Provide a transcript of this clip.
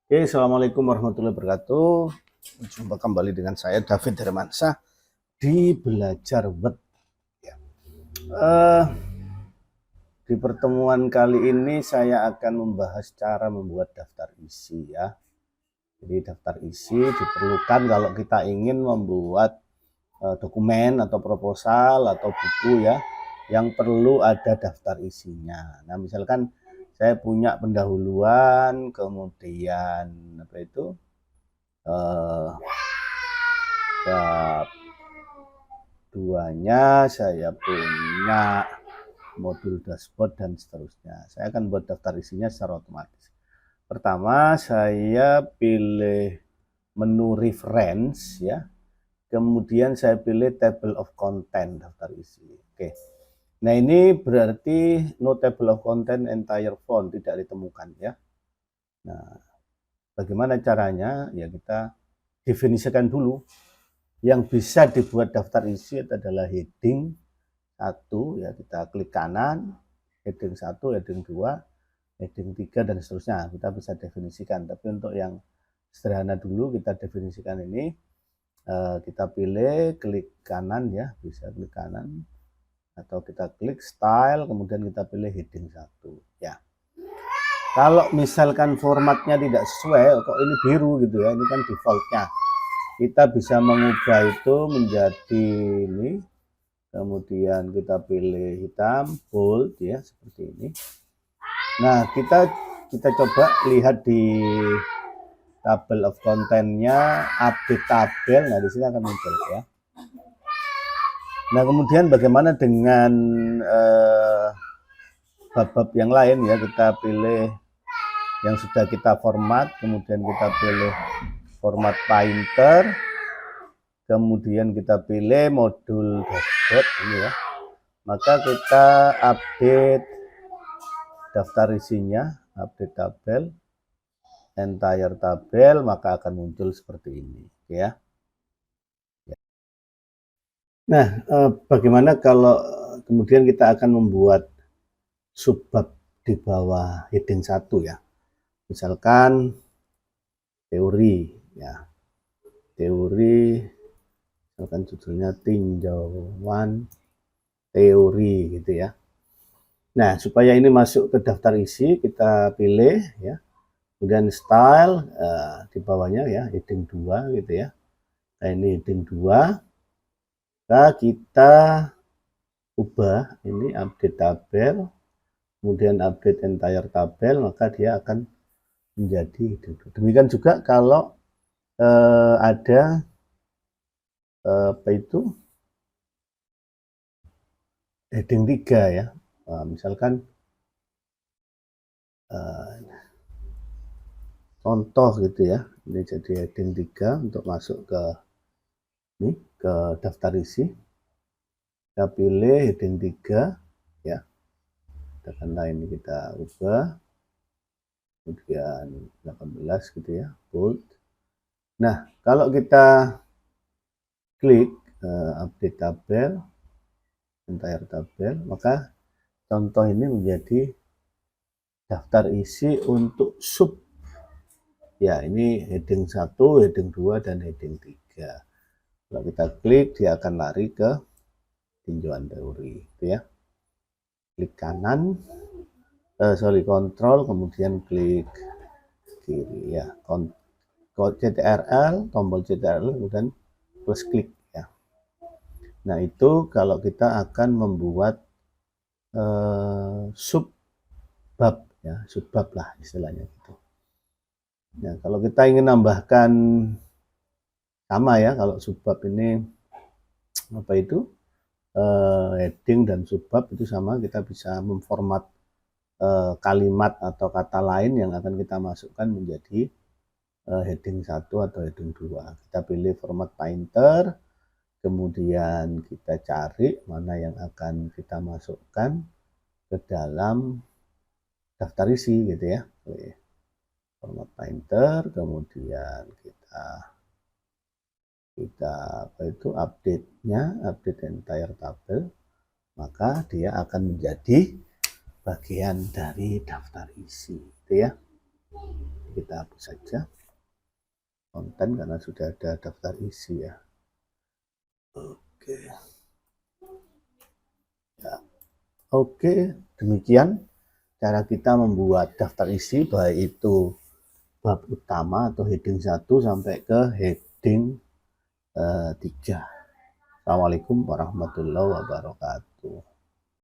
Oke, Assalamualaikum warahmatullahi wabarakatuh. Jumpa kembali dengan saya David Hermansyah di Belajar Word. Ya. Di pertemuan kali ini saya akan membahas cara membuat daftar isi ya. Jadi daftar isi diperlukan kalau kita ingin membuat dokumen atau proposal atau buku ya, yang perlu ada daftar isinya. Nah, misalkan saya punya pendahuluan, kemudian apa itu bab duanya, saya punya modul dashboard dan seterusnya. Saya akan buat daftar isinya secara otomatis. Pertama, saya pilih menu reference ya. Kemudian saya pilih table of content daftar isi. Oke. Nah, ini berarti no table of content entire font tidak ditemukan ya. Nah, bagaimana caranya? Ya kita definisikan dulu. Yang bisa dibuat daftar isi adalah heading 1 ya, kita klik kanan, heading 1, heading 2, heading 3 dan seterusnya. Kita bisa definisikan, tapi untuk yang sederhana dulu kita definisikan ini. Kita pilih klik kanan ya, bisa klik kanan atau kita klik style, kemudian kita pilih heading 1 ya. Kalau misalkan formatnya tidak sesuai, kok ini biru gitu ya, ini kan defaultnya. Kita bisa mengubah itu menjadi ini, kemudian kita pilih hitam, bold ya, seperti ini. Nah, kita coba lihat di table of content-nya, update tabel. Nah, di sini akan muncul ya. Nah, kemudian bagaimana dengan bab-bab yang lain ya, kita pilih yang sudah kita format, kemudian kita pilih format painter, kemudian kita pilih modul dashboard ini ya. Maka kita update daftar isinya, update tabel, entire tabel, maka akan muncul seperti ini ya. Nah, bagaimana kalau kemudian kita akan membuat subbab di bawah heading 1 ya. Misalkan teori ya. Teori, misalkan judulnya tinjauan teori gitu ya. Nah, supaya ini masuk ke daftar isi, kita pilih ya. Kemudian style di bawahnya ya, heading 2 gitu ya. Nah, ini heading 2. Nah, kita ubah ini update tabel, kemudian update entire tabel, maka dia akan menjadi heading 2. Demikian juga kalau ada apa itu heading 3 ya. Misalkan contoh gitu ya. Ini jadi heading 3 untuk masuk ke ini ke daftar isi. Kita pilih heading 3 ya. Katakanlah ini kita ubah. Kemudian 18 gitu ya, bold. Nah, kalau kita klik update tabel, entire tabel, maka contoh ini menjadi daftar isi untuk sub. Ya, ini heading 1, heading 2, dan heading 3. Kalau kita klik, dia akan lari ke tinjauan teori. Gitu ya. Klik kanan, kontrol, kemudian klik kiri. Ya, CTRL, tombol CTRL, kemudian plus klik. Ya. Nah, itu kalau kita akan membuat subbab, ya, subbab lah istilahnya gitu. Nah, kalau kita ingin nambahkan sama ya, kalau subbab ini apa itu heading dan subbab itu sama, kita bisa memformat kalimat atau kata lain yang akan kita masukkan menjadi heading 1 atau heading 2. Kita pilih format painter, kemudian kita cari mana yang akan kita masukkan ke dalam daftar isi gitu ya. Format painter, kemudian kita apa itu update entire tabel, maka dia akan menjadi bagian dari daftar isi gitu ya. kita hapus saja konten karena sudah ada daftar isi ya. Oke ya, oke, demikian cara kita membuat daftar isi, baik itu bab utama atau heading 1 sampai ke heading 3. Assalamualaikum warahmatullahi wabarakatuh.